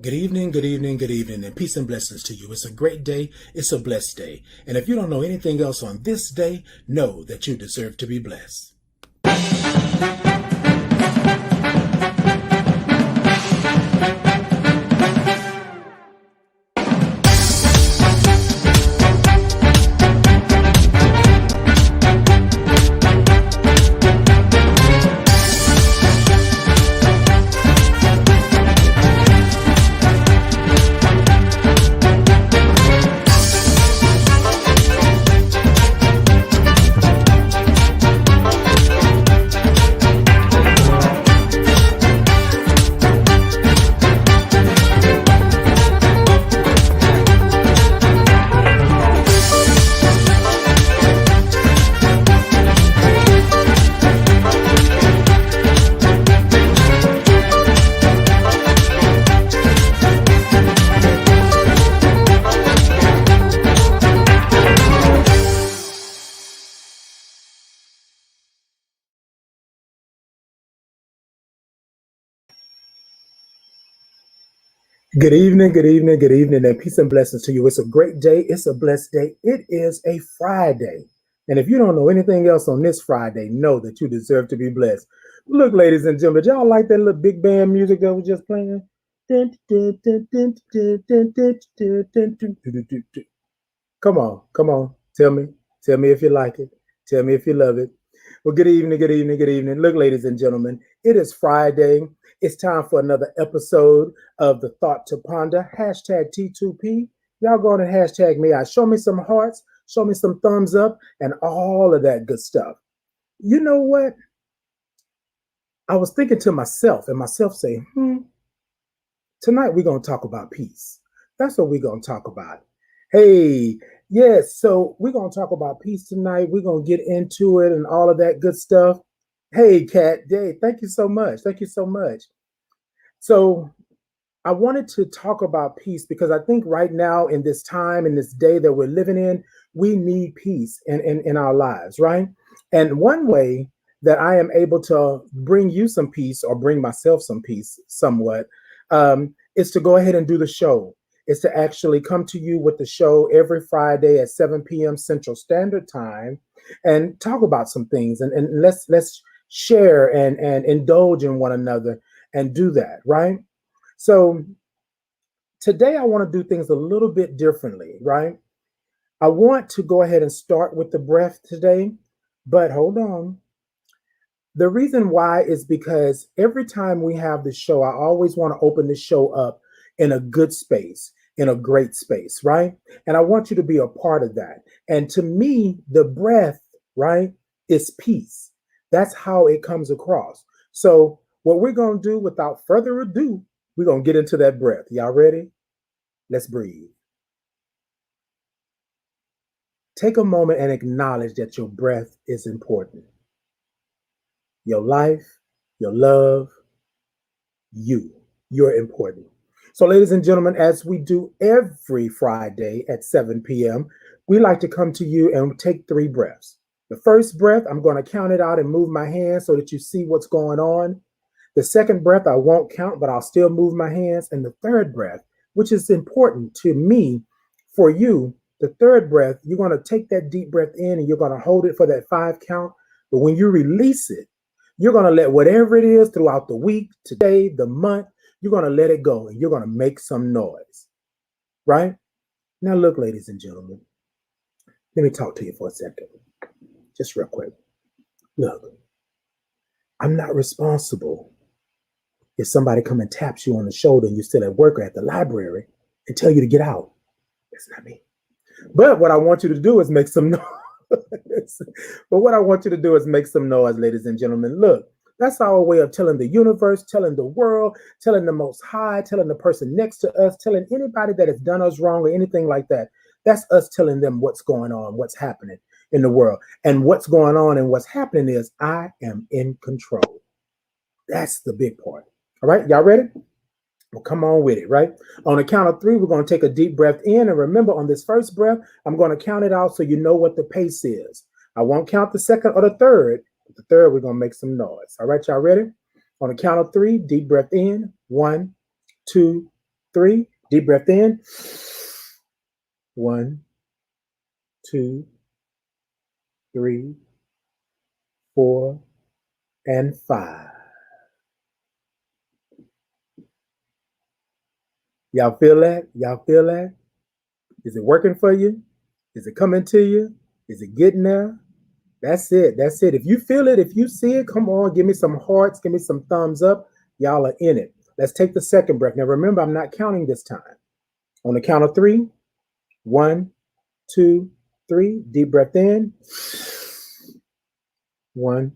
Good evening, good evening, good evening, and peace and blessings to you. It's a great day. It's a blessed day. And if you don't know anything else on this day, know that you deserve to be blessed. Good evening, good evening, good evening, and peace and blessings to you. It's a great day. It's a blessed day. It is a Friday. And if you don't know anything else on this Friday, know that you deserve to be blessed. Look, ladies and gentlemen, y'all like that little big band music that was just playing? Come on, come on. Tell me. Tell me if you like it. Tell me if you love it. Well, good evening, good evening, good evening. Look, ladies and gentlemen, it is Friday. It's time for another episode of the Thought to Ponder, hashtag T2P. Y'all go on and hashtag me out. Show me some hearts, show me some thumbs up, and all of that good stuff. You know what? I was thinking to myself, and myself saying, tonight we're going to talk about peace. That's what we're going to talk about. Hey, yes, so we're going to talk about peace tonight. We're going to get into it and all of that good stuff. Hey, Kat, hey, thank you so much. Thank you so much. So I wanted to talk about peace because I think right now in this time, in this day that we're living in, we need peace in our lives, right? And one way that I am able to bring you some peace or bring myself some peace somewhat is to go ahead and do the show. Is to actually come to you with the show every Friday at 7 p.m. Central Standard Time and talk about some things and let's share and indulge in one another and do that, right? So today I want to do things a little bit differently, right? I want to go ahead and start with the breath today, but hold on. The reason why is because every time we have the show, I always want to open the show up in a good space, in a great space, right? And I want you to be a part of that. And to me, the breath, right, is peace. That's how it comes across. So what we're going to do without further ado, we're going to get into that breath. Y'all ready? Let's breathe. Take a moment and acknowledge that your breath is important. Your life, your love, you're important. So, ladies and gentlemen, as we do every Friday at 7 p.m., we like to come to you and take 3 breaths. The first breath, I'm going to count it out and move my hands so that you see what's going on. The second breath, I won't count, but I'll still move my hands. And the third breath, which is important to me, for you, the third breath, you're going to take that deep breath in and you're going to hold it for that 5 count. But when you release it, you're going to let whatever it is throughout the week, today, the month, you're going to let it go and you're going to make some noise, right? Now, look, ladies and gentlemen, let me talk to you for a second, just real quick. Look, I'm not responsible if somebody come and taps you on the shoulder and you're still at work or at the library and tell you to get out. That's not me. But what I want you to do is make some noise. But what I want you to do is make some noise, ladies and gentlemen. Look, that's our way of telling the universe, telling the world, telling the Most High, telling the person next to us, telling anybody that has done us wrong or anything like that. That's us telling them what's going on, what's happening in the world. And what's going on and what's happening is I am in control. That's the big part. All right, y'all ready? Well, come on with it, right? On the count of 3, we're going to take a deep breath in. And remember, on this first breath, I'm going to count it out so you know what the pace is. I won't count the second or the third. But the third, we're going to make some noise. All right, y'all ready? On the count of 3, deep breath in. 1, 2, 3. Deep breath in. 1, 2, 3, 4, and 5. Y'all feel that? Y'all feel that? Is it working for you? Is it coming to you? Is it getting there? That's it. That's it. If you feel it, if you see it, come on, give me some hearts, give me some thumbs up. Y'all are in it. Let's take the second breath. Now, remember, I'm not counting this time. On the count of 3, 1, 2, 3. Deep breath in. 1.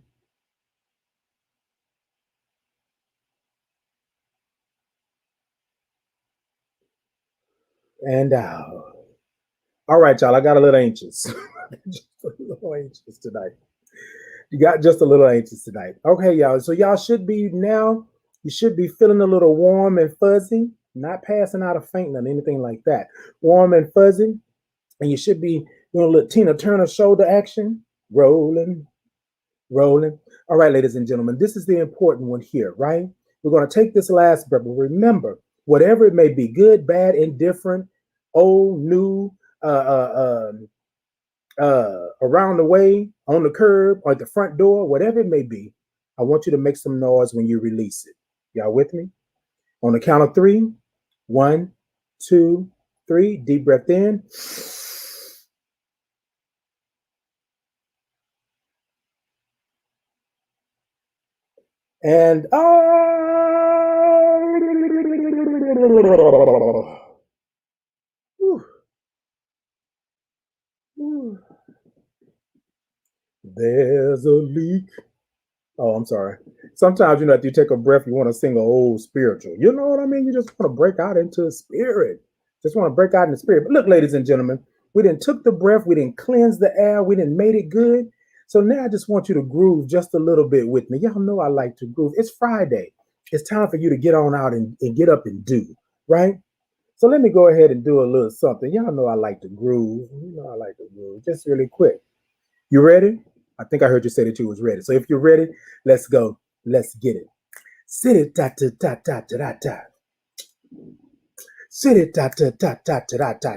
And out. All right, y'all. I got a little anxious. Just a little anxious tonight. You got just a little anxious tonight. Okay, y'all. So y'all should be now. You should be feeling a little warm and fuzzy, not passing out of fainting or anything like that. Warm and fuzzy, and you should be doing a little Tina Turner shoulder action, rolling, rolling. All right, ladies and gentlemen, this is the important one here, right? We're going to take this last breath, but remember, whatever it may be, good, bad, indifferent, old, new, around the way, on the curb, or at the front door, whatever it may be, I want you to make some noise when you release it. Y'all with me? On the count of 3, 1, 2, 3. Deep breath in. And there's a leak. Oh, I'm sorry. Sometimes, after you take a breath, you want to sing an old spiritual. You know what I mean? You just want to break out into the spirit. Just want to break out in the spirit. But look, ladies and gentlemen, we didn't took the breath. We didn't cleanse the air. We didn't made it good. So now I just want you to groove just a little bit with me. Y'all know I like to groove. It's Friday. It's time for you to get on out and get up and do, right? So let me go ahead and do a little something. Y'all know I like to groove. You know I like to groove. Just really quick. You ready? I think I heard you say that you was ready. So if you're ready, let's go. Let's get it. Sit it ta ta ta ta ta ta. Sit it ta ta ta ta ta ta.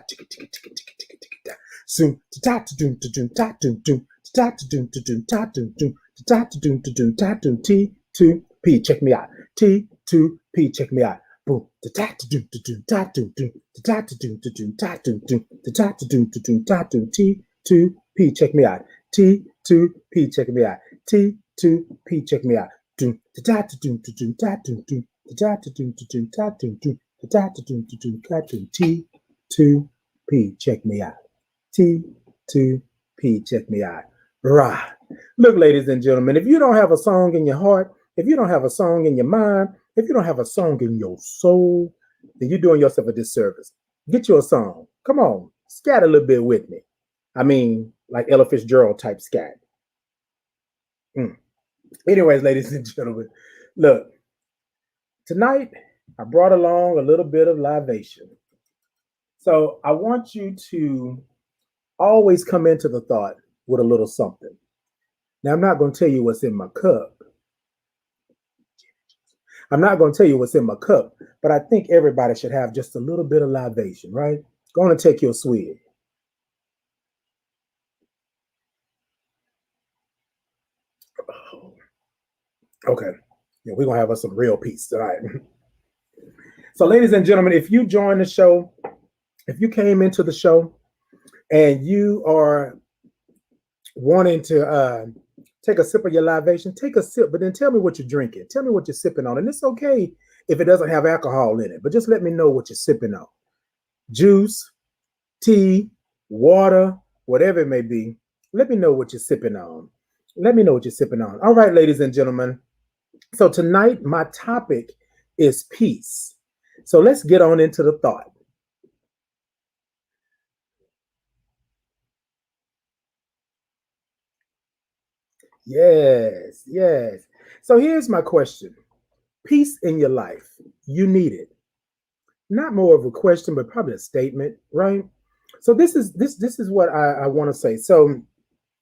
Soon ta ta doom ta doom ta doom doom ta ta doom ta doom ta doom doom ta ta doom ta doom ta doom T2P. Check me out. T2P. Check me out. Boom. Ta ta doom ta doom ta doom doom ta ta doom ta doom ta doom doom ta ta doom ta doom ta doom T2P. Check me out. T2P. Check me out. T2P. Check me out. Doom ta ta doom ta doom ta doom doom ta ta doom ta doom ta doom doom ta ta doom ta doom ta doom T2P. Check me out. T2P. Check me out. Right. Look, ladies and gentlemen, if you don't have a song in your heart, if you don't have a song in your mind, if you don't have a song in your soul, then you're doing yourself a disservice. Get you a song. Come on. Scat a little bit with me. I mean, like Ella Fitzgerald type scat. Anyways, ladies and gentlemen, look, tonight I brought along a little bit of libation. So I want you to always come into the thought with a little something. Now, I'm not going to tell you what's in my cup. I'm not going to tell you what's in my cup, but I think everybody should have just a little bit of libation, right? Go on and take your swig. Okay. Yeah, we're going to have us some real peace tonight. So, ladies and gentlemen, if you join the show, if you came into the show and you are wanting to take a sip of your libation, take a sip, but then tell me what you're drinking. Tell me what you're sipping on. And it's okay if it doesn't have alcohol in it, but just let me know what you're sipping on. Juice, tea, water, whatever it may be. Let me know what you're sipping on. Let me know what you're sipping on. All right, ladies and gentlemen. So tonight, my topic is peace. So let's get on into the thought. Yes, yes. So here's my question. Peace in your life, you need it. Not more of a question, but probably a statement, right? So this is what I want to say. So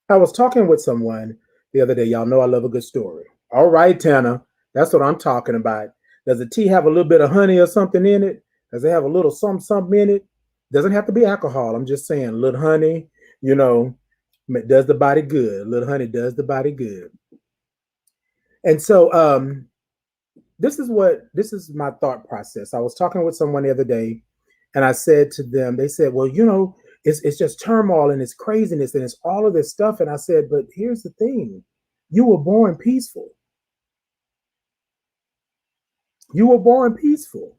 I was talking with someone the other day. Y'all know I love a good story. All right, Tanner, that's what I'm talking about. Does the tea have a little bit of honey or something in it? Does it have a little something in it? Doesn't have to be alcohol. I'm just saying, a little honey, you know, does the body good. A little honey does the body good. And so this is my thought process. I was talking with someone the other day, and I said to them, they said, well, it's just turmoil and it's craziness and it's all of this stuff. And I said, but here's the thing. You were born peaceful. You were born peaceful.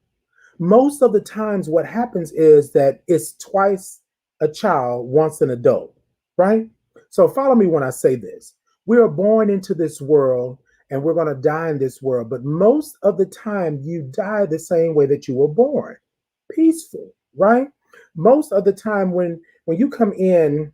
Most of the times what happens is that it's twice a child, once an adult, right? So follow me when I say this. We are born into this world and we're going to die in this world, but most of the time you die the same way that you were born, peaceful, right? Most of the time when you come in,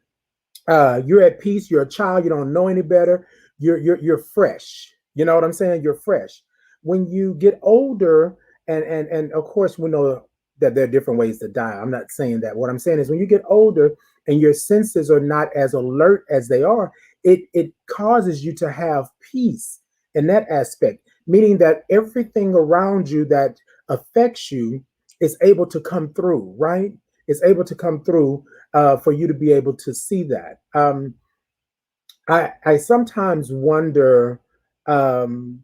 you're at peace, you're a child, you don't know any better, you're fresh. You know what I'm saying? You're fresh. When you get older, and of course we know that there are different ways to die. I'm not saying that. What I'm saying is when you get older and your senses are not as alert as they are, it causes you to have peace in that aspect, meaning that everything around you that affects you is able to come through, right? It's able to come through for you to be able to see that. I sometimes wonder, um,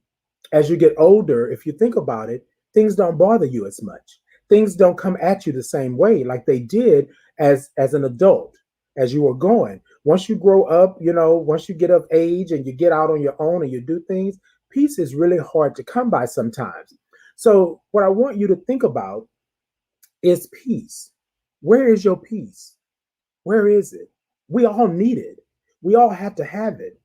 as you get older, if you think about it, things don't bother you as much. Things don't come at you the same way like they did as an adult, as you were going. Once you grow up, once you get of age and you get out on your own and you do things, peace is really hard to come by sometimes. So what I want you to think about is peace. Where is your peace? Where is it? We all need it. We all have to have it.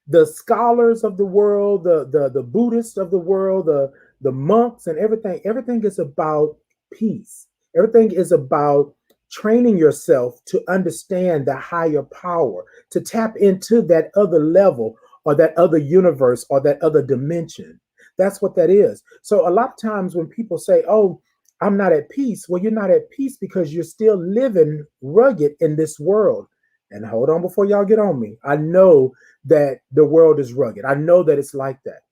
The scholars of the world, the Buddhists of the world, the monks and everything is about peace. Everything is about training yourself to understand the higher power, to tap into that other level or that other universe or that other dimension. That's what that is. So a lot of times when people say, oh, I'm not at peace, well, you're not at peace because you're still living rugged in this world. And hold on before y'all get on me. I know that the world is rugged. I know that it's like that.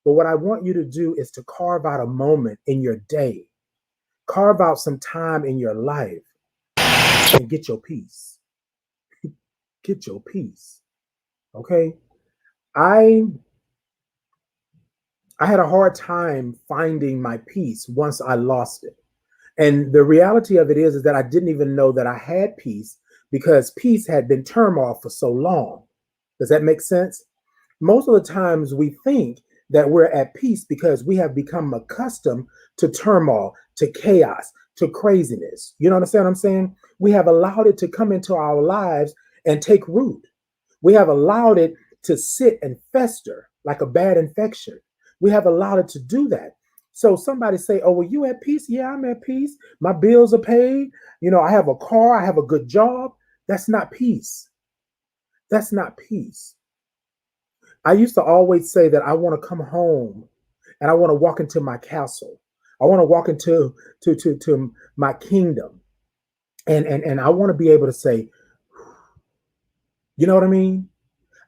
But what I want you to do is to carve out a moment in your day, carve out some time in your life and get your peace. Get your peace. Okay. I had a hard time finding my peace once I lost it. And the reality of it is that I didn't even know that I had peace because peace had been turmoil for so long. Does that make sense? Most of the times we think that we're at peace because we have become accustomed to turmoil, to chaos, to craziness. You understand what I'm saying? We have allowed it to come into our lives and take root. We have allowed it to sit and fester like a bad infection. We have allowed it to do that. So somebody say, oh, well, you at peace? Yeah, I'm at peace. My bills are paid. I have a car. I have a good job. That's not peace. That's not peace. I used to always say that I want to come home and I want to walk into my castle. I want to walk into to my kingdom. And I want to be able to say, you know what I mean?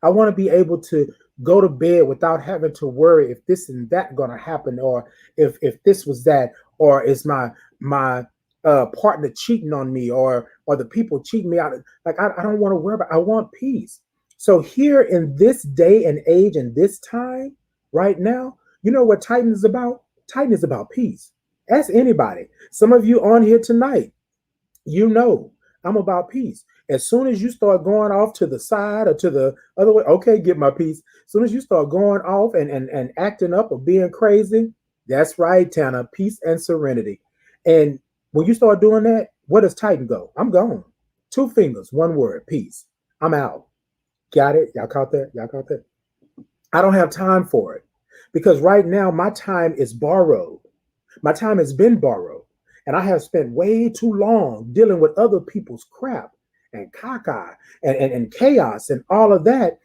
I want to be able to go to bed without having to worry if this and that going to happen, or if this was that, or is my partner cheating on me, or the people cheating me out. Like I don't want to worry about. I want peace. So here in this day and age and this time, right now, you know what Titan is about? Titan is about peace. Ask anybody. Some of you on here tonight, I'm about peace. As soon as you start going off to the side or to the other way, okay, get my peace. As soon as you start going off and acting up or being crazy, that's right, Tana, peace and serenity. And when you start doing that, where does Titan go? I'm gone. Two fingers, one word, peace. I'm out. Got it? Y'all caught that? Y'all caught that? I don't have time for it because right now my time is borrowed. My time has been borrowed. And I have spent way too long dealing with other people's crap and caca and chaos and all of that,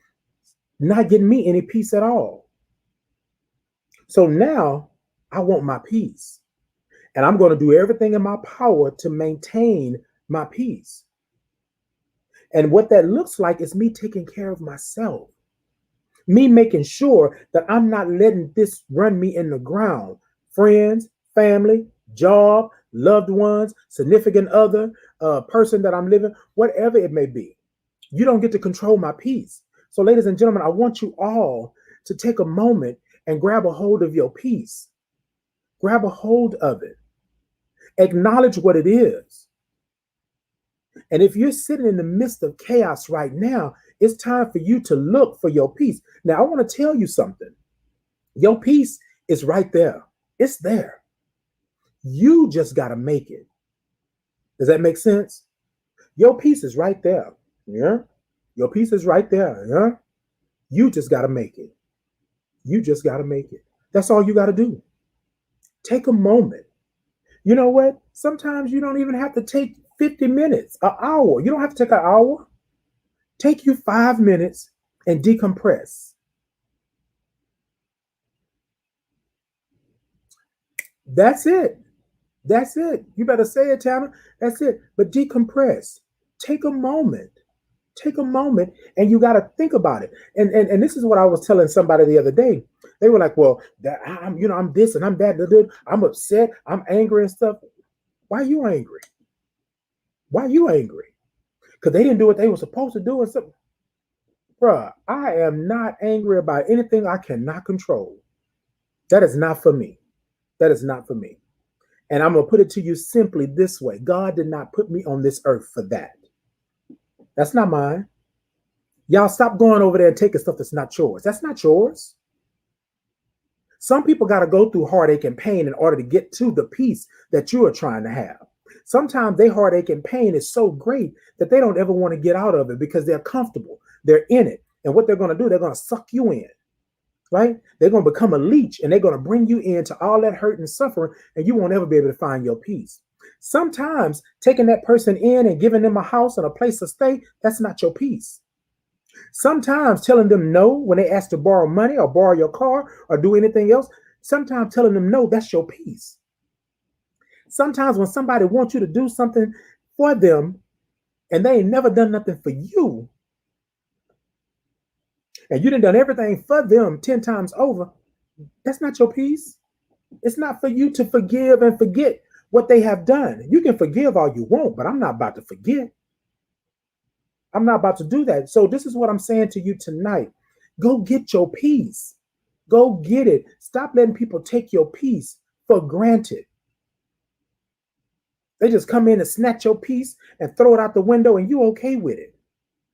not getting me any peace at all. So now I want my peace. And I'm going to do everything in my power to maintain my peace. And what that looks like is me taking care of myself, me making sure that I'm not letting this run me in the ground. Friends, family, job, loved ones, significant other, person that I'm living, whatever it may be. You don't get to control my peace. So, ladies and gentlemen, I want you all to take a moment and grab a hold of your peace. Grab a hold of it. Acknowledge what it is. And if you're sitting in the midst of chaos right now, it's time for you to look for your peace. Now, I want to tell you something. Your peace is right there. It's there. You just got to make it. Does that make sense? Your peace is right there. Yeah. Your peace is right there. Yeah. You just got to make it. You just got to make it. That's all you got to do. Take a moment. You know what? Sometimes you don't even have to take 50 minutes, an hour. You don't have to take an hour. Take you 5 minutes and decompress. That's it. That's it. You better say it, Tanner. That's it. But decompress. Take a moment. Take a moment and you got to think about it. And this is what I was telling somebody the other day. They were like, well, that I'm this and I'm that. I'm upset. I'm angry and stuff. Why are you angry? Why are you angry? Because they didn't do what they were supposed to do and stuff. Bruh, I am not angry about anything I cannot control. That is not for me. That is not for me. And I'm going to put it to you simply this way. God did not put me on this earth for that. That's not mine. Y'all stop going over there and taking stuff that's not yours. That's not yours. Some people got to go through heartache and pain in order to get to the peace that you are trying to have. Sometimes their heartache and pain is so great that they don't ever want to get out of it because they're comfortable. They're in it. And what they're going to do, they're going to suck you in, right? They're going to become a leech and they're going to bring you into all that hurt and suffering, and you won't ever be able to find your peace. Sometimes taking that person in and giving them a house and a place to stay, that's not your peace. Sometimes telling them no when they ask to borrow money or borrow your car or do anything else, sometimes telling them no, that's your peace. Sometimes when somebody wants you to do something for them and they ain't never done nothing for you, and you done everything for them 10 times over, that's not your peace. It's not for you to forgive and forget what they have done. You can forgive all you want, but I'm not about to forget. I'm not about to do that. So this is what I'm saying to you tonight. Go get your peace. Go get it. Stop letting people take your peace for granted. They just come in and snatch your peace and throw it out the window and you okay with it.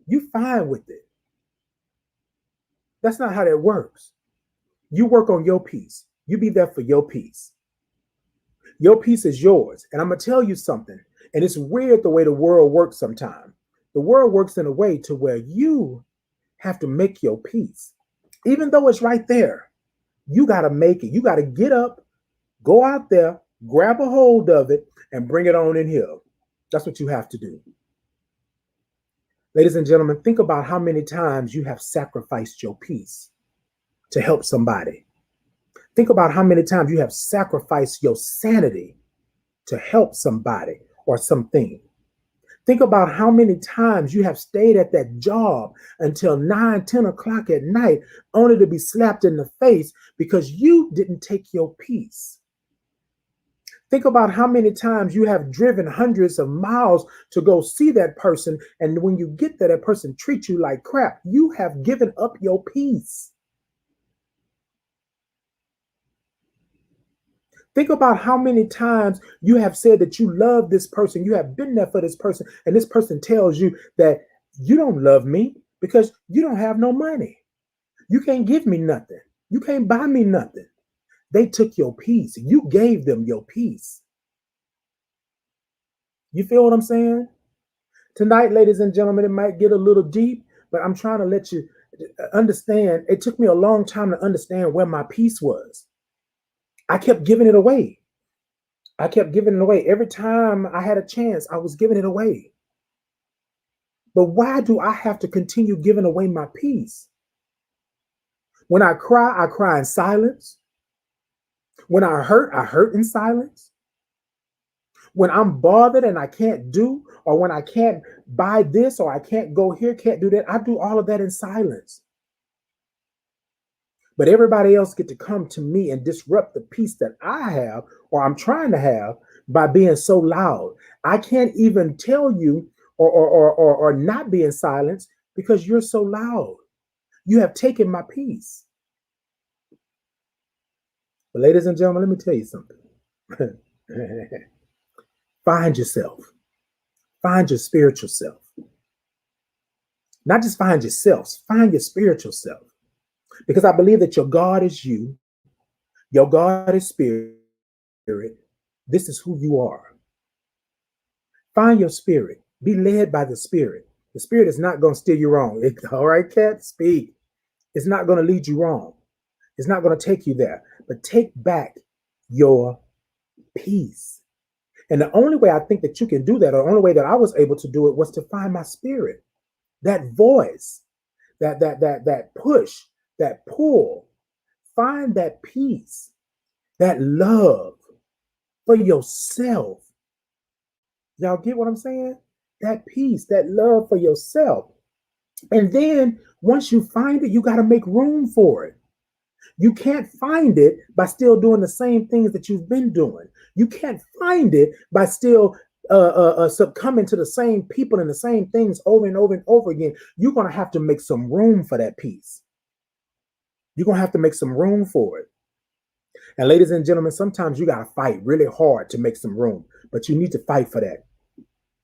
You fine with it. That's not how that works. You work on your peace. You be there for your peace. Your peace is yours. And I'm going to tell you something. And it's weird the way the world works sometimes. The world works in a way to where you have to make your peace. Even though it's right there, you got to make it. You got to get up, go out there, grab a hold of it, and bring it on in here. That's what you have to do. Ladies and gentlemen, think about how many times you have sacrificed your peace to help somebody. Think about how many times you have sacrificed your sanity to help somebody or something. Think about how many times you have stayed at that job until 9, 10 o'clock at night, only to be slapped in the face because you didn't take your peace. Think about how many times you have driven hundreds of miles to go see that person. And when you get there, that person treats you like crap. You have given up your peace. Think about how many times you have said that you love this person. You have been there for this person. And this person tells you that you don't love me because you don't have no money. You can't give me nothing. You can't buy me nothing. They took your peace. You gave them your peace. You feel what I'm saying? Tonight, ladies and gentlemen, it might get a little deep, but I'm trying to let you understand. It took me a long time to understand where my peace was. I kept giving it away. I kept giving it away. Every time I had a chance, I was giving it away. But why do I have to continue giving away my peace? When I cry in silence. When I hurt in silence. When I'm bothered and I can't do, or when I can't buy this, or I can't go here, can't do that, I do all of that in silence. But everybody else get to come to me and disrupt the peace that I have, or I'm trying to have, by being so loud. I can't even tell you or not be in silence because you're so loud. You have taken my peace. But ladies and gentlemen, let me tell you something. Find yourself. Find your spiritual self. Not just find yourself, find your spiritual self. Because I believe that your God is you, your God is spirit. This is who you are. Find your spirit. Be led by the spirit. The spirit is not going to steer you wrong. All right, Cat, speak. It's not going to lead you wrong. It's not going to take you there. But take back your peace. And the only way I think that you can do that, or the only way that I was able to do it, was to find my spirit. That voice, that push, that pull. Find that peace, that love for yourself. Y'all get what I'm saying? That peace, that love for yourself. And then once you find it, you got to make room for it. You can't find it by still doing the same things that you've been doing. You can't find it by still succumbing to the same people and the same things over and over and over again. You're going to have to make some room for that peace. You're going to have to make some room for it. And ladies and gentlemen, sometimes you got to fight really hard to make some room, but you need to fight for that.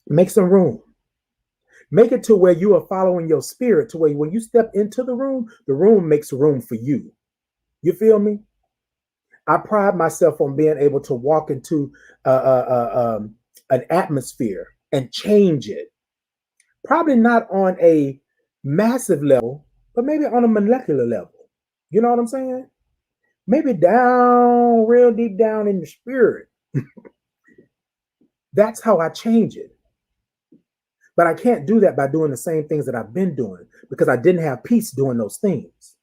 Make some room. Make it to where you are following your spirit, to where when you step into the room makes room for you. You feel me? I pride myself on being able to walk into an atmosphere and change it. Probably not on a massive level, but maybe on a molecular level. You know what I'm saying? Maybe down, real deep down in the spirit. That's how I change it. But I can't do that by doing the same things that I've been doing because I didn't have peace doing those things.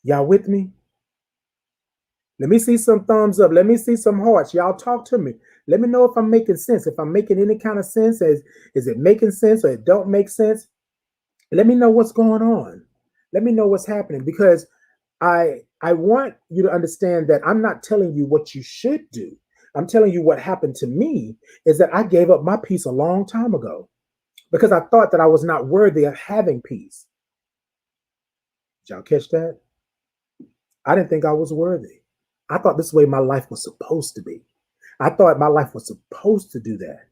Y'all with me? Let me see some thumbs up. Let me see some hearts. Y'all talk to me. Let me know if I'm making sense. If I'm making any kind of sense, is it making sense or it don't make sense? Let me know what's going on. Let me know what's happening because I want you to understand that I'm not telling you what you should do. I'm telling you what happened to me is that I gave up my peace a long time ago because I thought that I was not worthy of having peace. Did y'all catch that? I didn't think I was worthy. I thought this way my life was supposed to be. I thought my life was supposed to do that.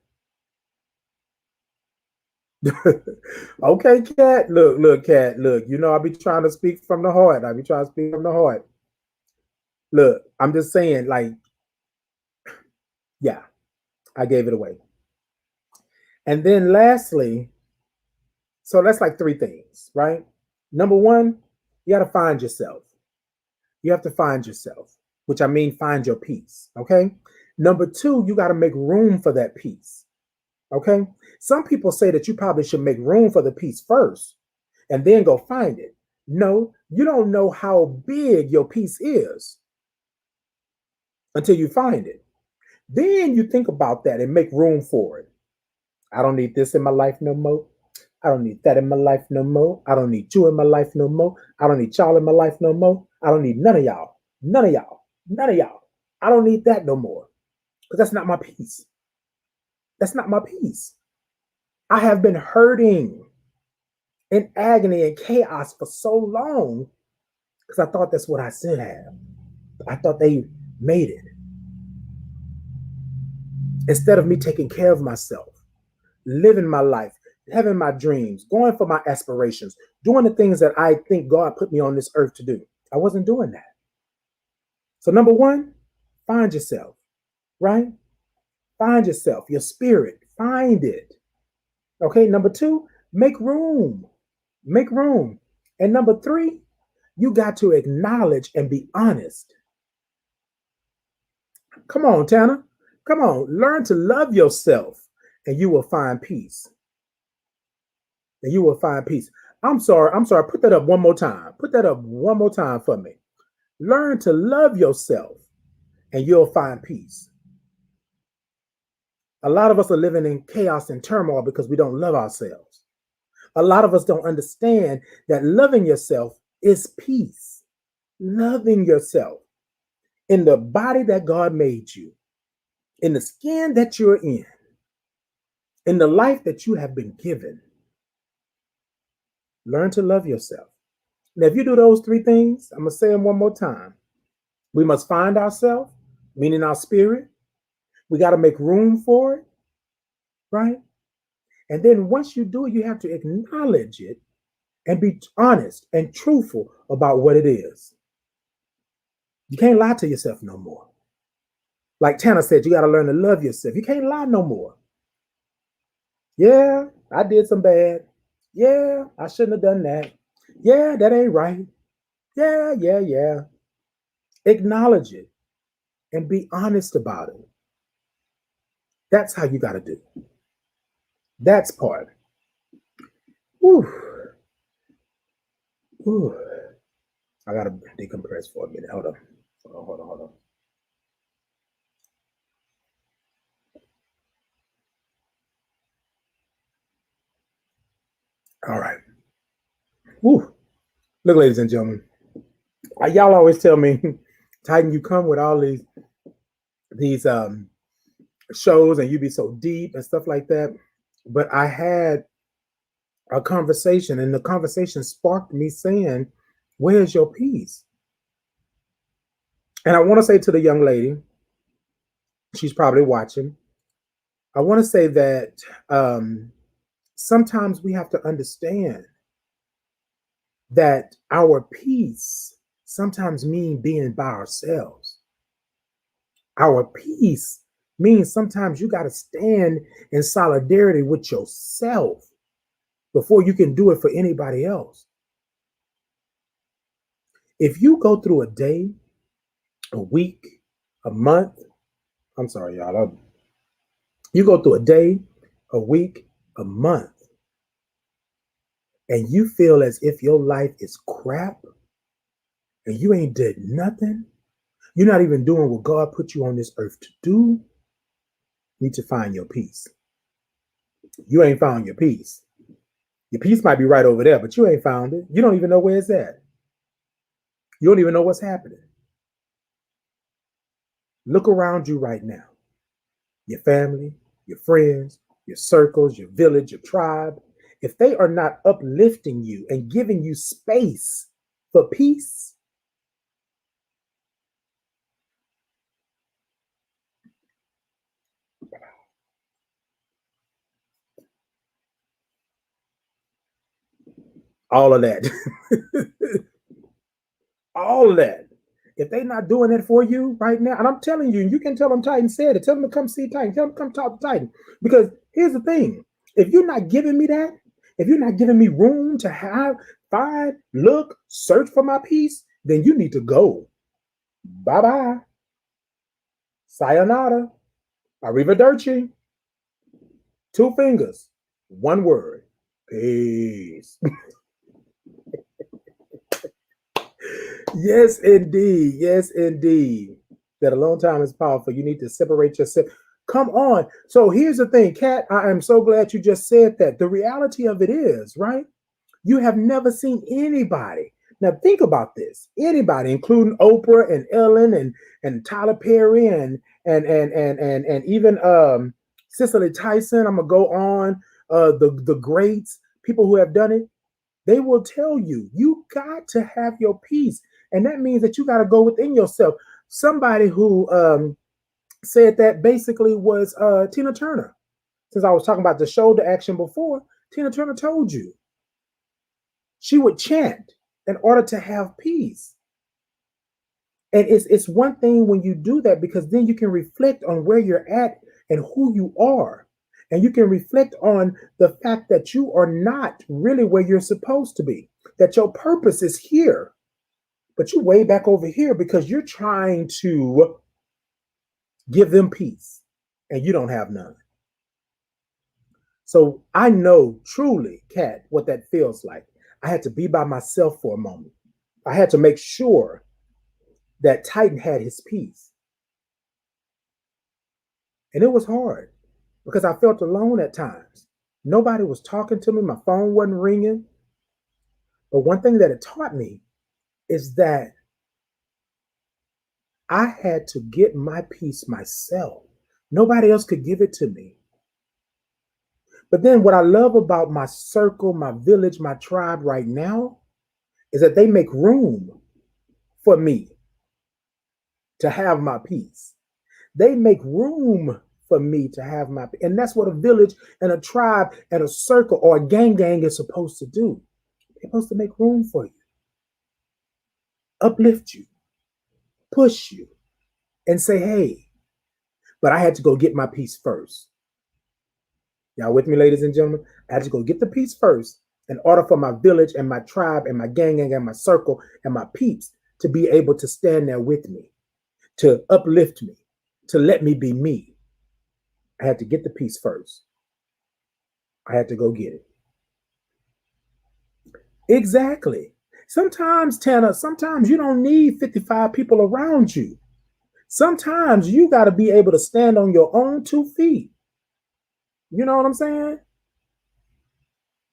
Okay, Cat. Look, Cat. Look, you know I be trying to speak from the heart. I be trying to speak from the heart. Look, I'm just saying, like, yeah, I gave it away. And then lastly, so that's like three things, right? Number one, you got to find yourself. You have to find yourself, which I mean find your peace, okay? Number two, you got to make room for that peace, okay? Some people say that you probably should make room for the peace first and then go find it. No, you don't know how big your peace is until you find it. Then you think about that and make room for it. I don't need this in my life no more. I don't need that in my life no more. I don't need you in my life no more. I don't need y'all in my life no more. I don't need none of y'all. None of y'all. None of y'all. I don't need that no more. Because that's not my peace. That's not my peace. I have been hurting in agony and chaos for so long because I thought that's what I should have. I thought they made it. Instead of me taking care of myself, living my life, having my dreams, going for my aspirations, doing the things that I think God put me on this earth to do. I wasn't doing that. So number one, find yourself, right? Find yourself, your spirit, find it. Okay, number two, make room. Make room. And number three, you got to acknowledge and be honest. Come on, Tanner. Come on, learn to love yourself and you will find peace. And you will find peace. I'm sorry. Put that up one more time. Put that up one more time for me. Learn to love yourself and you'll find peace. A lot of us are living in chaos and turmoil because we don't love ourselves. A lot of us don't understand that loving yourself is peace. Loving yourself in the body that God made you. in the skin that you're in the life that you have been given, learn to love yourself. Now, if you do those three things, I'm going to say them one more time. We must find ourselves, meaning our spirit. We got to make room for it, right? And then once you do it, you have to acknowledge it and be honest and truthful about what it is. You can't lie to yourself no more. Like Tanner said, you got to learn to love yourself. You can't lie no more. Yeah, I did some bad. Yeah, I shouldn't have done that. Yeah, that ain't right. Yeah. Acknowledge it and be honest about it. That's how you got to do. That's part. Whew. Whew. I got to decompress for a minute. Hold on. All right. Whew. Look, ladies and gentlemen, y'all always tell me, Titan, you come with all these shows and you be so deep and stuff like that. But I had a conversation, and the conversation sparked me saying, where's your peace? And I want to say to the young lady, she's probably watching, I want to say that sometimes we have to understand that our peace sometimes means being by ourselves. Our peace means sometimes you got to stand in solidarity with yourself before you can do it for anybody else. If you go through a day, a week, a month, I'm sorry, y'all. You go through a day, a week, a month, and you feel as if your life is crap and you ain't did nothing, you're not even doing what God put you on this earth to do, you need to find your peace. You ain't found your peace. Your peace might be right over there, but you ain't found it. You don't even know where it's at. You don't even know what's happening. Look around you right now. Your family, your friends, your circles, your village, your tribe. If they are not uplifting you and giving you space for peace, all of that, all of that. If they're not doing it for you right now, and I'm telling you, you can tell them Titan said it. Tell them to come see Titan. Tell them to come talk to Titan. Because here's the thing: if you're not giving me that, if you're not giving me room to have, find, look, search for my peace, then you need to go. Bye bye. Sayonara. Arrivederci. Two fingers. One word. Peace. Yes, indeed. Yes, indeed. That alone time is powerful. You need to separate yourself. Come on. So here's the thing, Kat. I am so glad you just said that. The reality of it is, right? You have never seen anybody. Now think about this. Anybody, including Oprah and Ellen and Tyler Perry and even Cicely Tyson. I'm gonna go on. The greats, people who have done it. They will tell you, you got to have your peace. And that means that you got to go within yourself. Somebody who said that basically was Tina Turner. Since I was talking about the shoulder action before, Tina Turner told you she would chant in order to have peace. And it's one thing when you do that, because then you can reflect on where you're at and who you are. And you can reflect on the fact that you are not really where you're supposed to be, that your purpose is here, but you're way back over here because you're trying to give them peace and you don't have none. So I know truly, Kat, what that feels like. I had to be by myself for a moment. I had to make sure that Titan had his peace. And it was hard because I felt alone at times. Nobody was talking to me. My phone wasn't ringing. But one thing that it taught me is that I had to get my peace myself Nobody else could give it to me. But then what I love about my circle, my village, my tribe right now is that they make room for me to have my peace. They make room for me to have my peace. And that's what a village and a tribe and a circle or a gang is supposed to do. They're supposed to make room for you, uplift you, push you, and say, hey, but I had to go get my peace first. Y'all with me, ladies and gentlemen? I had to go get the peace first in order for my village and my tribe and my gang and my circle and my peeps to be able to stand there with me, to uplift me, to let me be me. I had to get the peace first. I had to go get it. Exactly. Sometimes, Tanner, sometimes you don't need 55 people around you. Sometimes you got to be able to stand on your own 2 feet. You know what I'm saying?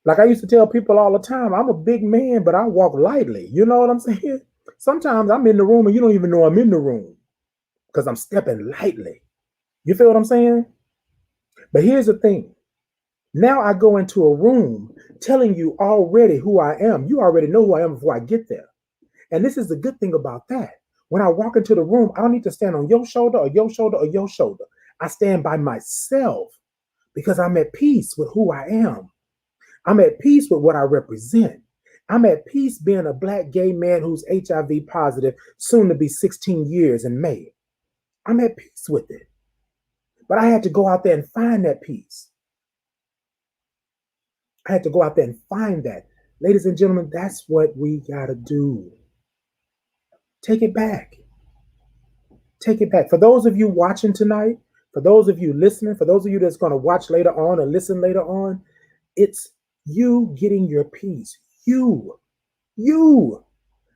Like I used to tell people all the time, I'm a big man, but I walk lightly. You know what I'm saying? Sometimes I'm in the room and you don't even know I'm in the room because I'm stepping lightly. You feel what I'm saying? But here's the thing. Now I go into a room telling you already who I am. You already know who I am before I get there. And this is the good thing about that. When I walk into the room, I don't need to stand on your shoulder or your shoulder or your shoulder. I stand by myself because I'm at peace with who I am. I'm at peace with what I represent. I'm at peace being a Black gay man who's HIV positive, soon to be 16 years in May. I'm at peace with it. But I had to go out there and find that peace. I had to go out there and find that. Ladies and gentlemen, that's what we got to do. Take it back. Take it back. For those of you watching tonight, for those of you listening, for those of you that's going to watch later on or listen later on, it's you getting your peace. You,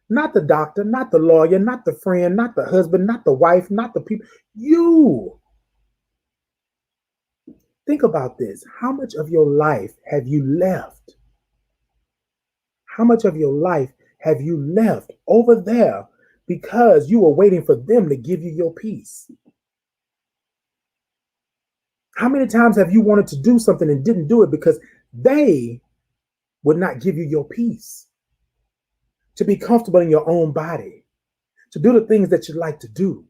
not the doctor, not the lawyer, not the friend, not the husband, not the wife, not the people. You. Think about this. How much of your life have you left? How much of your life have you left over there because you were waiting for them to give you your peace? How many times have you wanted to do something and didn't do it because they would not give you your peace? To be comfortable in your own body, to do the things that you like to do,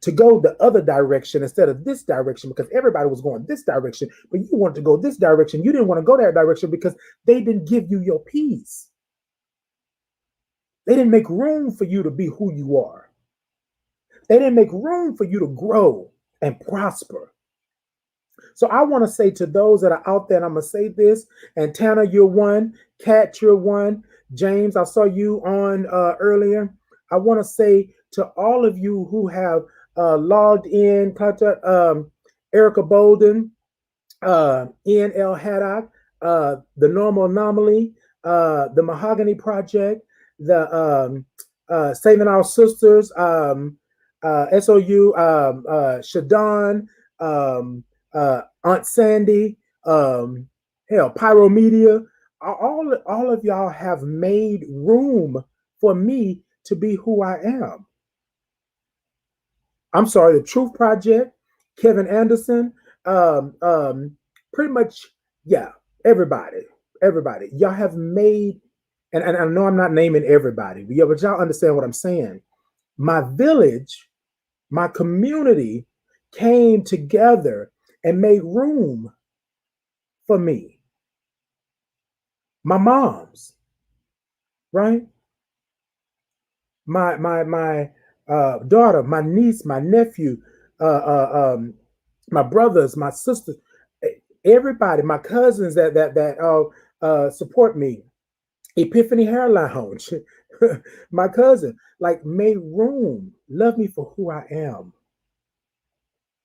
to go the other direction instead of this direction because everybody was going this direction, but you wanted to go this direction. You didn't want to go that direction because they didn't give you your peace. They didn't make room for you to be who you are. They didn't make room for you to grow and prosper. So I want to say to those that are out there, and I'm going to say this, and Tanner, you're one, Kat, you're one, James, I saw you on earlier. I want to say to all of you who have logged in, contact Erica Bolden, Ian L. Haddock, The Normal Anomaly, The Mahogany Project, the Saving Our Sisters, SOU, Shadon, Aunt Sandy, hell, Pyro Media. All of y'all have made room for me to be who I am. I'm sorry, the Truth Project, Kevin Anderson, pretty much, yeah, everybody. Y'all have made, and I know I'm not naming everybody, but yeah, but y'all understand what I'm saying. My village, my community came together and made room for me. My mom's, right? My daughter, my niece, my nephew, my brothers, my sisters, everybody, my cousins that support me. Epiphany Hair Lounge, my cousin, like made room, love me for who I am,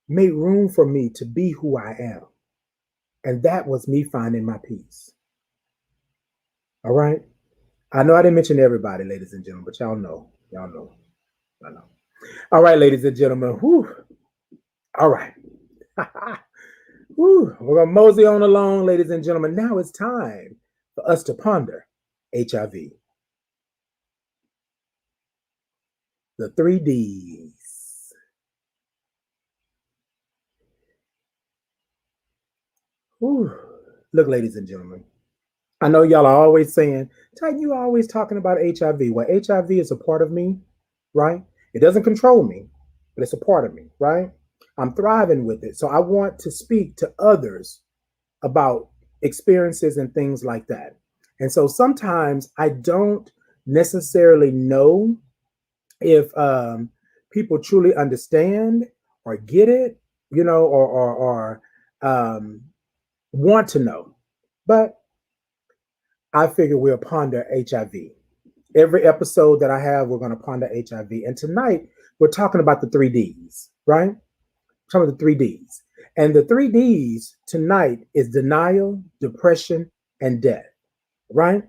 made room for me to be who I am. And that was me finding my peace. All right. I know I didn't mention everybody, ladies and gentlemen, but y'all know. Y'all know. I know. All right, ladies and gentlemen. Whew. All right. Whew. We're going to mosey on along, ladies and gentlemen. Now it's time for us to ponder HIV. The 3 Ds. Ooh. Look, ladies and gentlemen, I know y'all are always saying, Titan, you are always talking about HIV. Well, HIV is a part of me, right? It doesn't control me, but it's a part of me, right? I'm thriving with it. So I want to speak to others about experiences and things like that. And so sometimes I don't necessarily know if people truly understand or get it, or want to know. But I figure we'll ponder HIV. Every episode that I have, we're going to ponder HIV. And tonight, we're talking about the three Ds, right? Some of the three Ds. And the three Ds tonight is denial, depression, and death, right?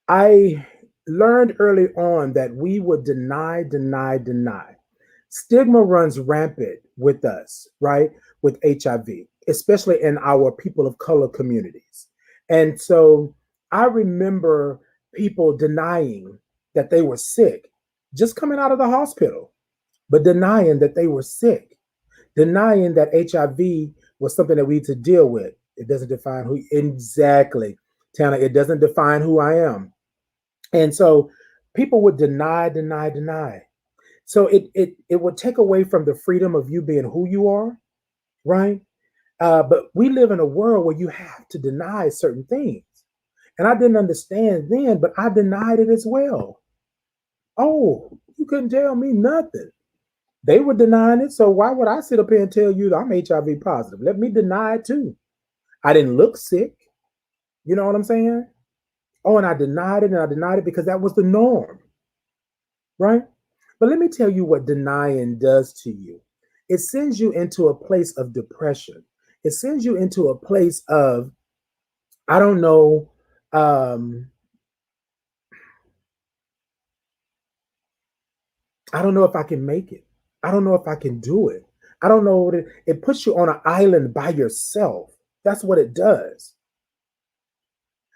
I learned early on that we would deny, deny, deny. Stigma runs rampant with us, right? With HIV, especially in our people of color communities. And so I remember people denying that they were sick, just coming out of the hospital, but denying that they were sick, denying that HIV was something that we need to deal with. It doesn't define who exactly, Tana, it doesn't define who I am. And so people would deny, deny, deny. So it would take away from the freedom of you being who you are, right? But we live in a world where you have to deny certain things. And I didn't understand then, but I denied it as well. Oh, you couldn't tell me nothing. They were denying it. So why would I sit up here and tell you that I'm HIV positive? Let me deny it too. I didn't look sick. You know what I'm saying? Oh, and I denied it and I denied it because that was the norm, right? But let me tell you what denying does to you. It sends you into a place of depression. It sends you into a place of, I don't know, um, I don't know if I can make it. I don't know if I can do it. I don't know what it puts you on an island by yourself. That's what it does.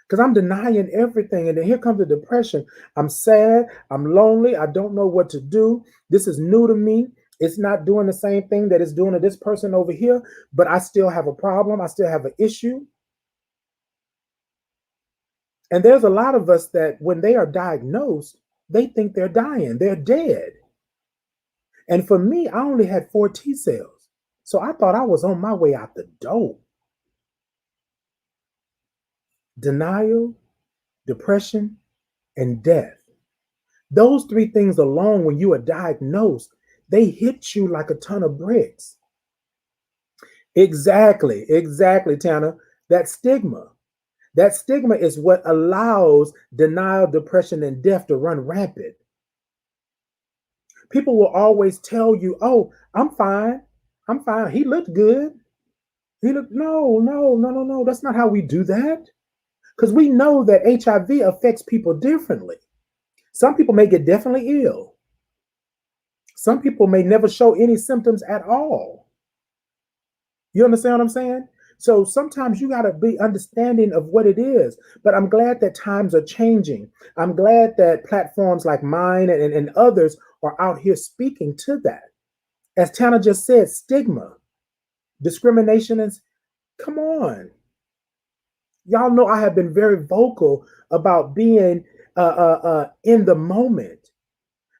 Because I'm denying everything. And then here comes the depression. I'm sad. I'm lonely. I don't know what to do. This is new to me. It's not doing the same thing that it's doing to this person over here, but I still have a problem. I still have an issue. And there's a lot of us that when they are diagnosed, they think they're dying, they're dead. And for me, I only had 4 T cells. So I thought I was on my way out the door. Denial, depression, and death. Those three things alone, when you are diagnosed, they hit you like a ton of bricks. Exactly, Tanner. That stigma. That stigma is what allows denial, depression, and death to run rampant. People will always tell you, oh, I'm fine. I'm fine. He looked good. He looked, no. That's not how we do that. Because we know that HIV affects people differently. Some people may get definitely ill. Some people may never show any symptoms at all. You understand what I'm saying? So sometimes you got to be understanding of what it is. But I'm glad that times are changing. I'm glad that platforms like mine and others are out here speaking to that. As Tana just said, stigma, discrimination is, come on. Y'all know I have been very vocal about being in the moment.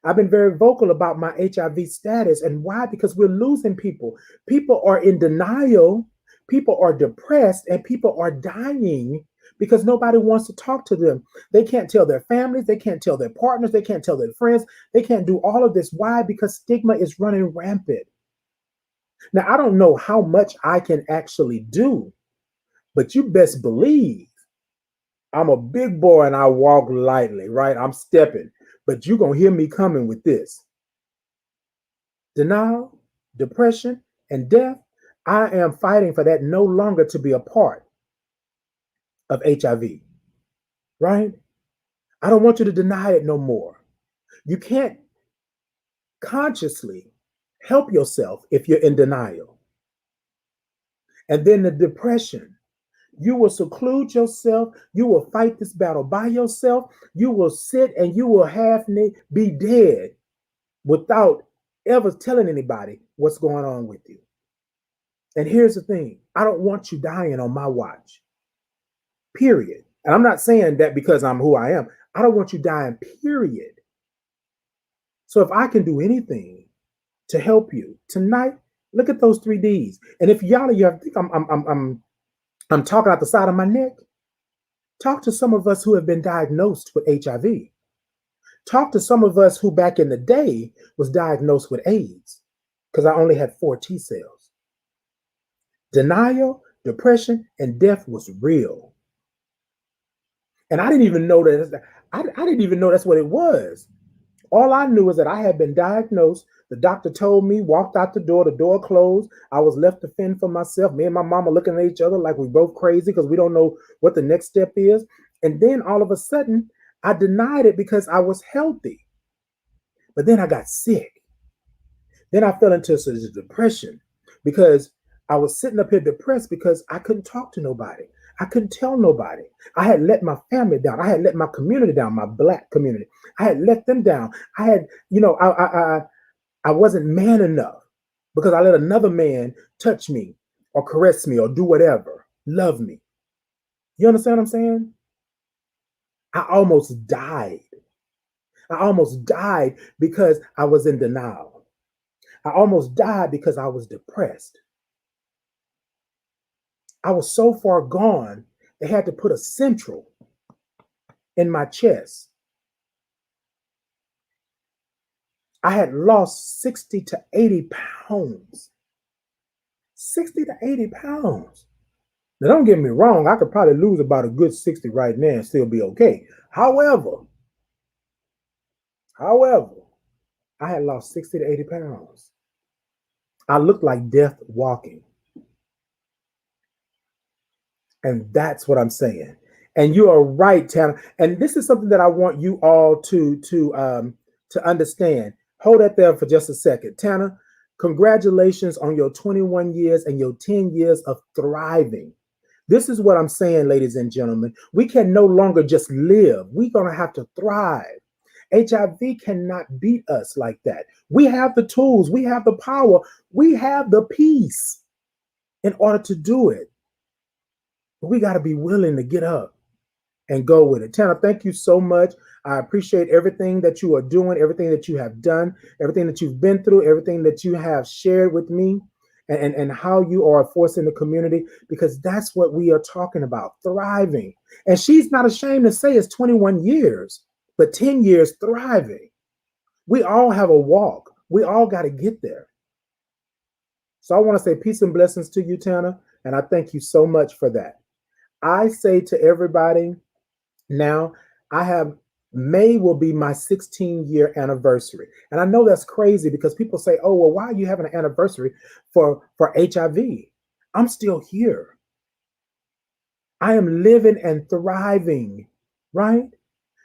I've been very vocal about my HIV status. And why? Because we're losing people. People are in denial, people are depressed, and people are dying because nobody wants to talk to them. They can't tell their families, they can't tell their partners, they can't tell their friends, they can't do all of this. Why? Because stigma is running rampant. Now, I don't know how much I can actually do, but you best believe I'm a big boy and I walk lightly, right? I'm stepping, but you're going to hear me coming with this. Denial, depression, and death. I am fighting for that no longer to be a part of HIV, right? I don't want you to deny it no more. You can't consciously help yourself if you're in denial. And then the depression. You will seclude yourself. You will fight this battle by yourself. You will sit and you will be dead without ever telling anybody what's going on with you. And here's the thing. I don't want you dying on my watch, period. And I'm not saying that because I'm who I am. I don't want you dying, period. So if I can do anything to help you tonight, look at those 3 Ds. And if y'all you think I'm talking out the side of my neck, talk to some of us who have been diagnosed with HIV. Talk to some of us who back in the day was diagnosed with AIDS, because I only had 4 T cells. Denial, depression, and death was real. And I didn't even know that. I didn't even know that's what it was. All I knew is that I had been diagnosed. The doctor told me, walked out the door closed. I was left to fend for myself. Me and my mama looking at each other like we both crazy because we don't know what the next step is. And then all of a sudden, I denied it because I was healthy. But then I got sick. Then I fell into a depression because I was sitting up here depressed because I couldn't talk to nobody. I couldn't tell nobody. I had let my family down. I had let my community down, my Black community. I had let them down. I had, I wasn't man enough because I let another man touch me or caress me or do whatever, love me. You understand what I'm saying? I almost died. I almost died because I was in denial. I almost died because I was depressed. I was so far gone, they had to put a central in my chest. I had lost 60 to 80 pounds. 60 to 80 pounds. Now, don't get me wrong. I could probably lose about a good 60 right now and still be okay. However, I had lost 60 to 80 pounds. I looked like death walking. And that's what I'm saying. And you are right, Tanner. And this is something that I want you all to understand. Hold that there for just a second. Tanner, congratulations on your 21 years and your 10 years of thriving. This is what I'm saying, ladies and gentlemen. We can no longer just live. We're going to have to thrive. HIV cannot beat us like that. We have the tools. We have the power. We have the peace in order to do it. But we got to be willing to get up and go with it. Tanner, thank you so much. I appreciate everything that you are doing, everything that you have done, everything that you've been through, everything that you have shared with me, and how you are a force in the community, because that's what we are talking about, thriving. And she's not ashamed to say it's 21 years, but 10 years thriving. We all have a walk. We all got to get there. So I want to say peace and blessings to you, Tanner, and I thank you so much for that. I say to everybody now, May will be my 16-year anniversary. And I know that's crazy because people say, oh, well, why are you having an anniversary for HIV? I'm still here. I am living and thriving, right?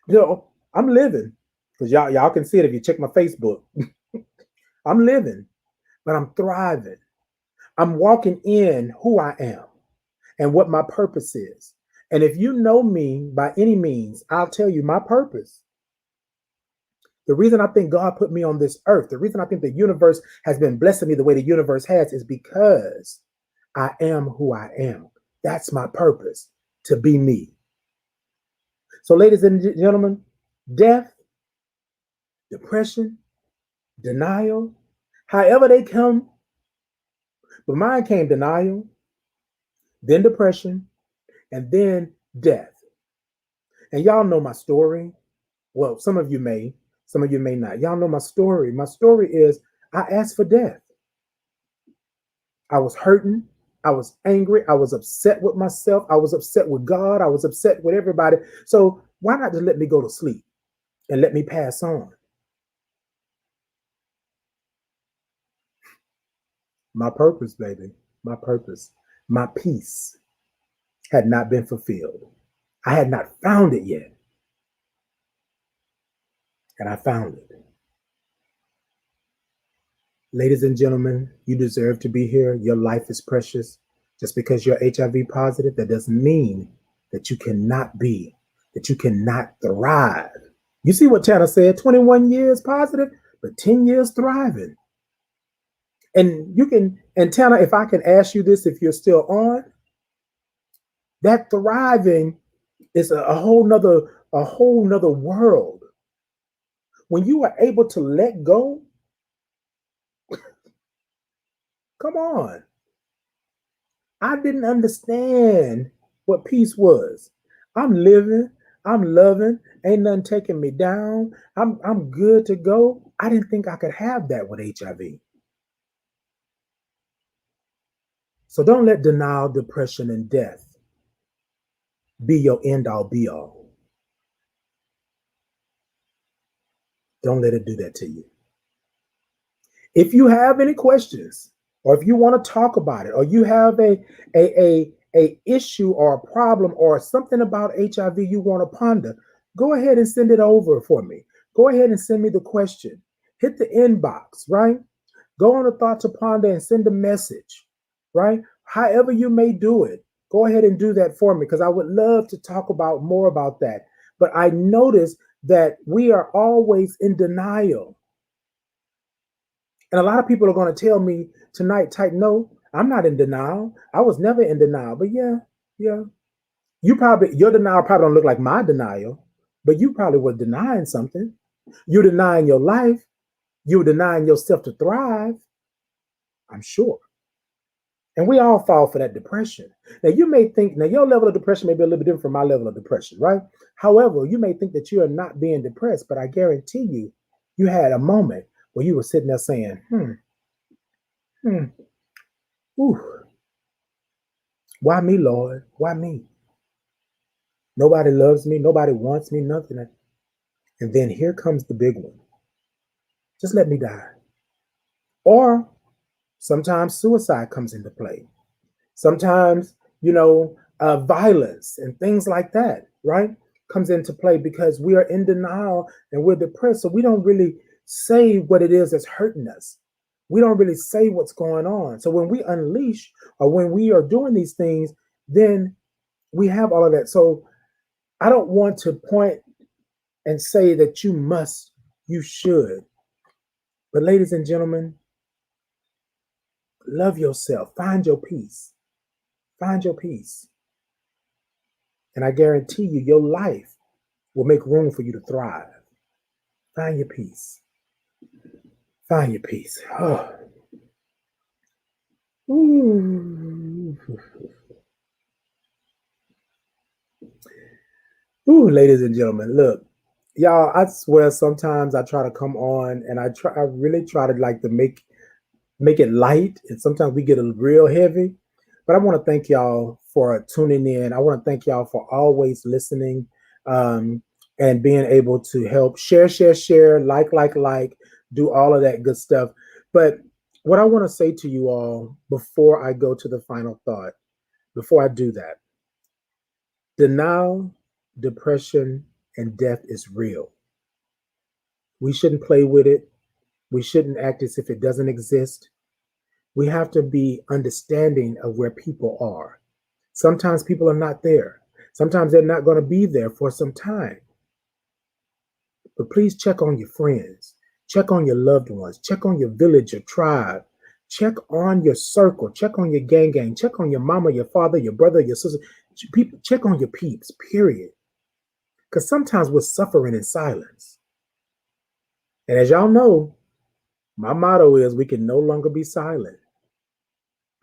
I'm living because y'all can see it if you check my Facebook. I'm living, but I'm thriving. I'm walking in who I am and what my purpose is. And if you know me by any means, I'll tell you my purpose. The reason I think God put me on this earth, the reason I think the universe has been blessing me the way the universe has, is because I am who I am. That's my purpose, to be me. So, ladies and gentlemen, death, depression, denial, however they come, but mine came denial, then depression, and then death. And y'all know my story. Well, some of you may not. Y'all know my story. My story is I asked for death. I was hurting. I was angry. I was upset with myself. I was upset with God. I was upset with everybody. So why not just let me go to sleep and let me pass on? My purpose, baby, my purpose, my peace had not been fulfilled. I had not found it yet. And I found it. Ladies and gentlemen, you deserve to be here. Your life is precious. Just because you're HIV positive, that doesn't mean that you cannot be, that you cannot thrive. You see what Tanner said, 21 years positive, but 10 years thriving. And you can, and Tana, if I can ask you this, if you're still on, that thriving is a whole nother world. When you are able to let go, come on. I didn't understand what peace was. I'm living, I'm loving, ain't nothing taking me down. I'm good to go. I didn't think I could have that with HIV. So don't let denial, depression, and death be your end all be all. Don't let it do that to you. If you have any questions, or if you want to talk about it, or you have a issue or a problem or something about HIV you want to ponder, go ahead and send it over for me. Go ahead and send me the question. Hit the inbox, right? Go on a thought to ponder and send a message, right? However you may do it, go ahead and do that for me because I would love to talk about more about that. But I notice that we are always in denial. And a lot of people are going to tell me tonight, type, no, I'm not in denial. I was never in denial. But yeah. Your denial probably don't look like my denial, but you probably were denying something. You're denying your life. You're denying yourself to thrive, I'm sure. And we all fall for that depression. Now, you may think, now your level of depression may be a little bit different from my level of depression, right? However, you may think that you are not being depressed, but I guarantee you, you had a moment where you were sitting there saying, hmm, ooh, why me, Lord? Why me? Nobody loves me. Nobody wants me, nothing. And then here comes the big one. Just let me die. Or sometimes suicide comes into play. Sometimes, violence and things like that, right? Comes into play because we are in denial and we're depressed. So we don't really say what it is that's hurting us. We don't really say what's going on. So when we unleash or when we are doing these things, then we have all of that. So I don't want to point and say that you must, you should. But ladies and gentlemen, love yourself. Find your peace. Find your peace. And I guarantee you, your life will make room for you to thrive. Find your peace. Find your peace. Oh. Ooh. Ooh, ladies and gentlemen, look, y'all, I swear sometimes I try to come on and I really try to like to make it light, and sometimes we get a real heavy. But I want to thank y'all for tuning in. I want to thank y'all for always listening, and being able to help share, like, do all of that good stuff. But what I want to say to you all before I go to the final thought, before I do that, denial, depression, and death is real. We shouldn't play with it. We shouldn't act as if it doesn't exist. We have to be understanding of where people are. Sometimes people are not there. Sometimes they're not going to be there for some time. But please check on your friends. Check on your loved ones. Check on your village, your tribe. Check on your circle. Check on your gang. Check on your mama, your father, your brother, your sister. People, check on your peeps, period. Because sometimes we're suffering in silence. And as y'all know, my motto is we can no longer be silent.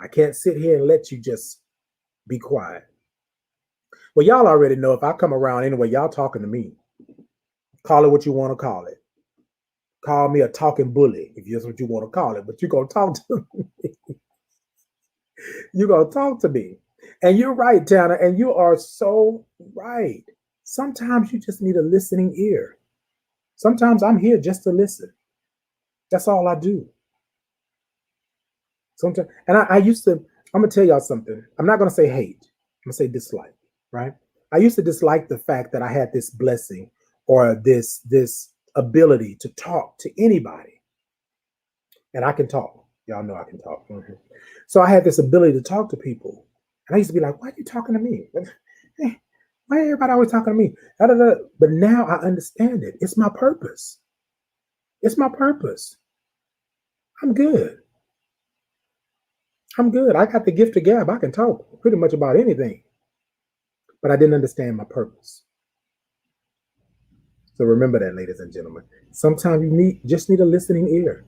I can't sit here and let you just be quiet. Well, y'all already know if I come around anyway, y'all talking to me. Call it what you want to call it. Call me a talking bully if that's what you want to call it, but you're going to talk to me. You're going to talk to me. And you're right, Tanner, and you are so right. Sometimes you just need a listening ear. Sometimes I'm here just to listen. That's all I do. Sometimes, and I used to, I'm going to tell y'all something. I'm not going to say hate. I'm going to say dislike, right? I used to dislike the fact that I had this blessing or this ability to talk to anybody. And I can talk. Y'all know I can talk. Mm-hmm. So I had this ability to talk to people. And I used to be like, why are you talking to me? Why everybody always talking to me? But now I understand it. It's my purpose. It's my purpose. I'm good. I'm good. I got the gift of gab. I can talk pretty much about anything, but I didn't understand my purpose. So remember that, ladies and gentlemen. Sometimes you just need a listening ear.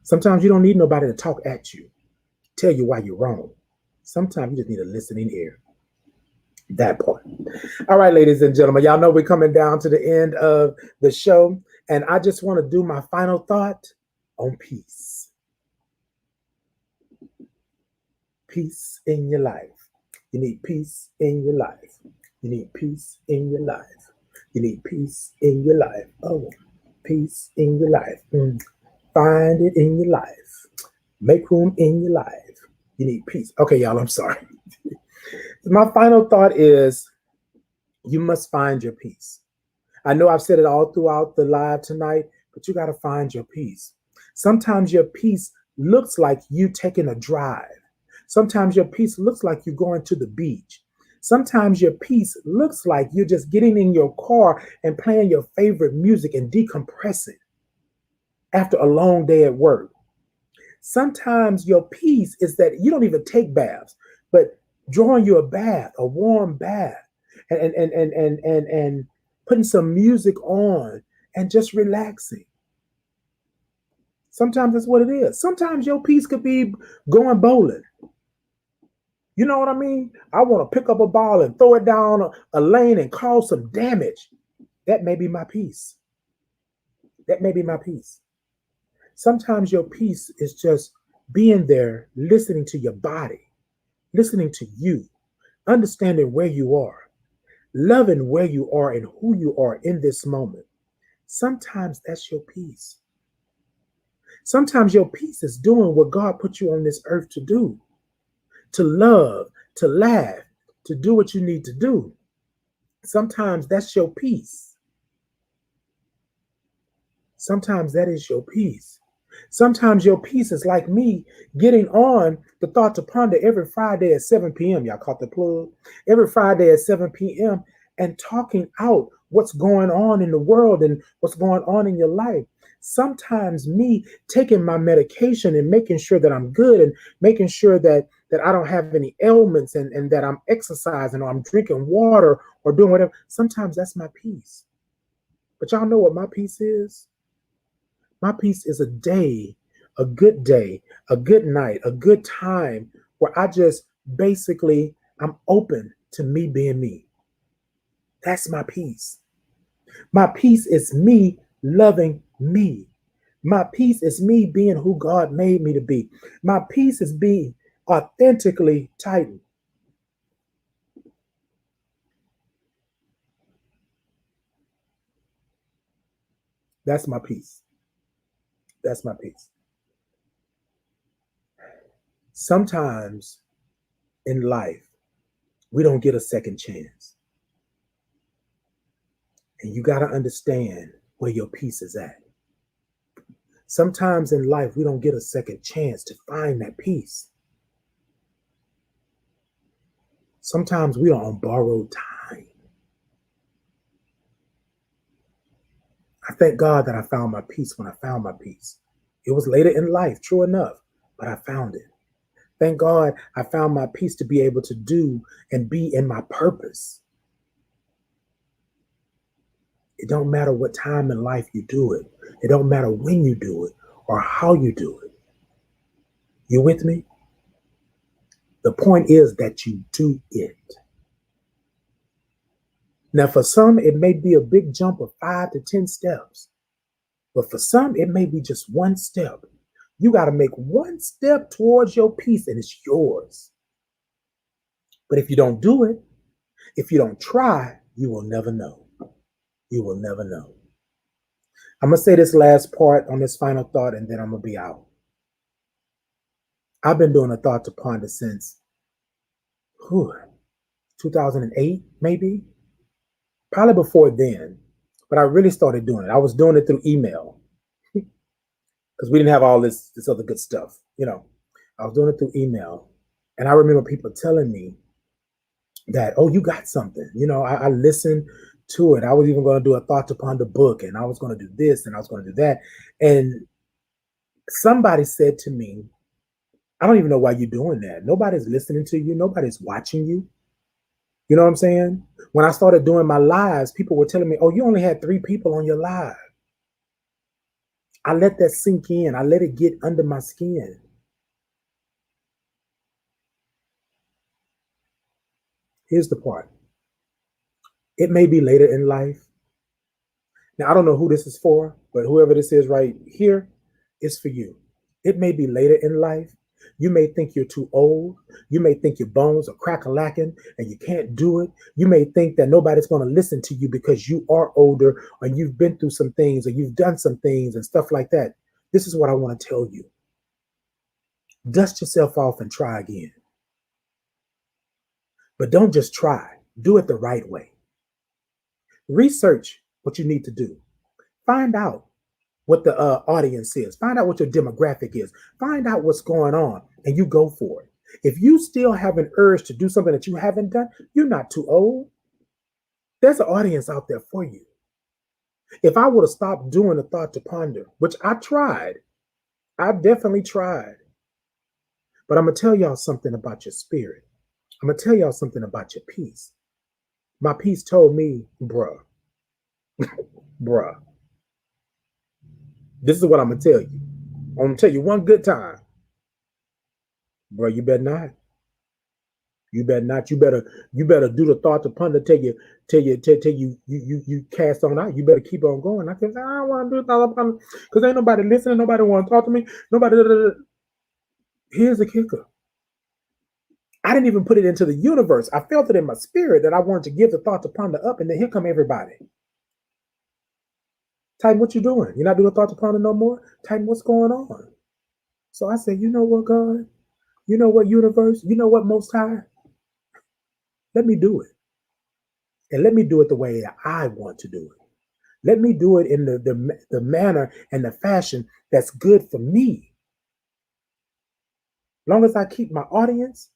Sometimes you don't need nobody to talk at you, tell you why you're wrong. Sometimes you just need a listening ear. That part. All right, ladies and gentlemen, y'all know we're coming down to the end of the show, and I just want to do my final thought on peace. Peace in your life. You need peace in your life. You need peace in your life. You need peace in your life. Oh, peace in your life. Find it in your life. Make room in your life. You need peace. Okay, y'all, I'm sorry. My final thought is you must find your peace. I know I've said it all throughout the live tonight, but you got to find your peace. Sometimes your peace looks like you taking a drive. Sometimes your peace looks like you going to the beach. Sometimes your peace looks like you're just getting in your car and playing your favorite music and decompressing after a long day at work. Sometimes your peace is that you don't even take baths, but drawing you a bath, a warm bath, and putting some music on and just relaxing. Sometimes that's what it is. Sometimes your peace could be going bowling. You know what I mean? I want to pick up a ball and throw it down a lane and cause some damage. That may be my peace. That may be my peace. Sometimes your peace is just being there, listening to your body, listening to you, understanding where you are, loving where you are and who you are in this moment. Sometimes that's your peace. Sometimes your peace is doing what God put you on this earth to do, to love, to laugh, to do what you need to do. Sometimes that's your peace. Sometimes that is your peace. Sometimes your peace is like me getting on the Thought to Ponder every Friday at 7 p.m. Y'all caught the plug? Every Friday at 7 p.m. and talking out what's going on in the world and what's going on in your life. Sometimes me taking my medication and making sure that I'm good and making sure that I don't have any ailments and that I'm exercising or I'm drinking water or doing whatever. Sometimes that's my peace. But y'all know what my peace is? My peace is a day, a good night, a good time where I just basically, I'm open to me being me. That's my peace. My peace is me loving me. My peace is me being who God made me to be. My peace is being authentically Titan. That's my peace. That's my peace. Sometimes in life, we don't get a second chance. And you got to understand where your peace is at. Sometimes in life, we don't get a second chance to find that peace. Sometimes we are on borrowed time. I thank God that I found my peace when I found my peace. It was later in life, true enough, but I found it. Thank God I found my peace to be able to do and be in my purpose. It don't matter what time in life you do it. It don't matter when you do it or how you do it. You with me? The point is that you do it. Now, for some, it may be a big jump of 5 to 10 steps. But for some, it may be just one step. You got to make one step towards your peace and it's yours. But if you don't do it, if you don't try, you will never know. You will never know. I'm going to say this last part on this final thought and then I'm going to be out. I've been doing a thought to ponder since 2008, maybe. Probably before then. But I really started doing it. I was doing it through email because we didn't have all this other good stuff. You know, I was doing it through email. And I remember people telling me that, oh, you got something. You know, I listened to it. I was even going to do a thought to ponder book and I was going to do this and I was going to do that. And somebody said to me, I don't even know why you're doing that. Nobody's listening to you. Nobody's watching you. You know what I'm saying? When I started doing my lives, people were telling me, oh, you only had 3 people on your live. I let that sink in. I let it get under my skin. Here's the part. It may be later in life. Now, I don't know who this is for, but whoever this is right here, it's for you. It may be later in life. You may think you're too old. You may think your bones are crack-a-lacking and you can't do it. You may think that nobody's going to listen to you because you are older or you've been through some things or you've done some things and stuff like that. This is what I want to tell you. Dust yourself off and try again. But don't just try. Do it the right way. Research what you need to do. Find out what the audience is. Find out what your demographic is. Find out what's going on and you go for it. If you still have an urge to do something that you haven't done, you're not too old. There's an audience out there for you. If I would have stopped doing the thought to ponder, which I tried, I definitely tried. But I'm going to tell y'all something about your spirit. I'm going to tell y'all something about your peace. My peace told me, bruh, this is what I'm going to tell you. I'm going to tell you one good time. Bro, you better not. You better not. You better do the thought to ponder till you cast on out. You better keep on going. I don't want to do the thought to ponder because ain't nobody listening. Nobody want to talk to me. Nobody. Here's the kicker. I didn't even put it into the universe. I felt it in my spirit that I wanted to give the thought to ponder up, and then here come everybody. Titan, what you doing? You're not doing thought to ponder no more? Titan, what's going on? So I said, you know what, God? You know what, universe? You know what, Most High? Let me do it. And let me do it the way I want to do it. Let me do it in the manner and the fashion that's good for me. Long as I keep my audience.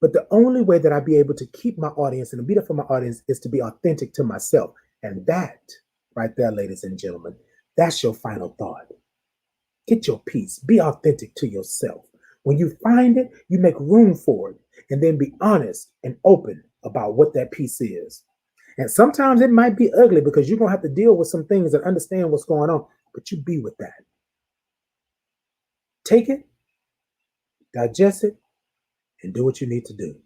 But the only way that I be able to keep my audience and be there for my audience is to be authentic to myself. And that right there, ladies and gentlemen, that's your final thought. Get your peace. Be authentic to yourself. When you find it, you make room for it and then be honest and open about what that peace is. And sometimes it might be ugly because you're going to have to deal with some things and understand what's going on, but you be with that. Take it, digest it, and do what you need to do.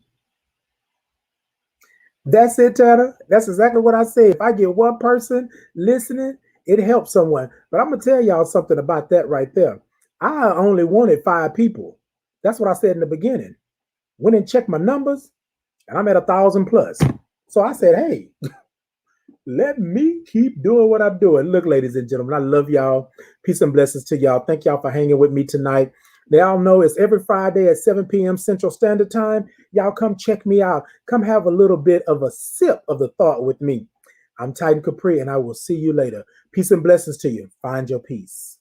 That's it, Tanner. That's exactly what I say. If I get one person listening, it helps someone. But I'm going to tell y'all something about that right there. I only wanted 5 people. That's what I said in the beginning. Went and checked my numbers, and I'm at 1,000 plus. So I said, hey, let me keep doing what I'm doing. Look, ladies and gentlemen, I love y'all. Peace and blessings to y'all. Thank y'all for hanging with me tonight. Y'all know it's every Friday at 7 p.m. Central Standard Time. Y'all come check me out. Come have a little bit of a sip of the thought with me. I'm Titan Capri, and I will see you later. Peace and blessings to you. Find your peace.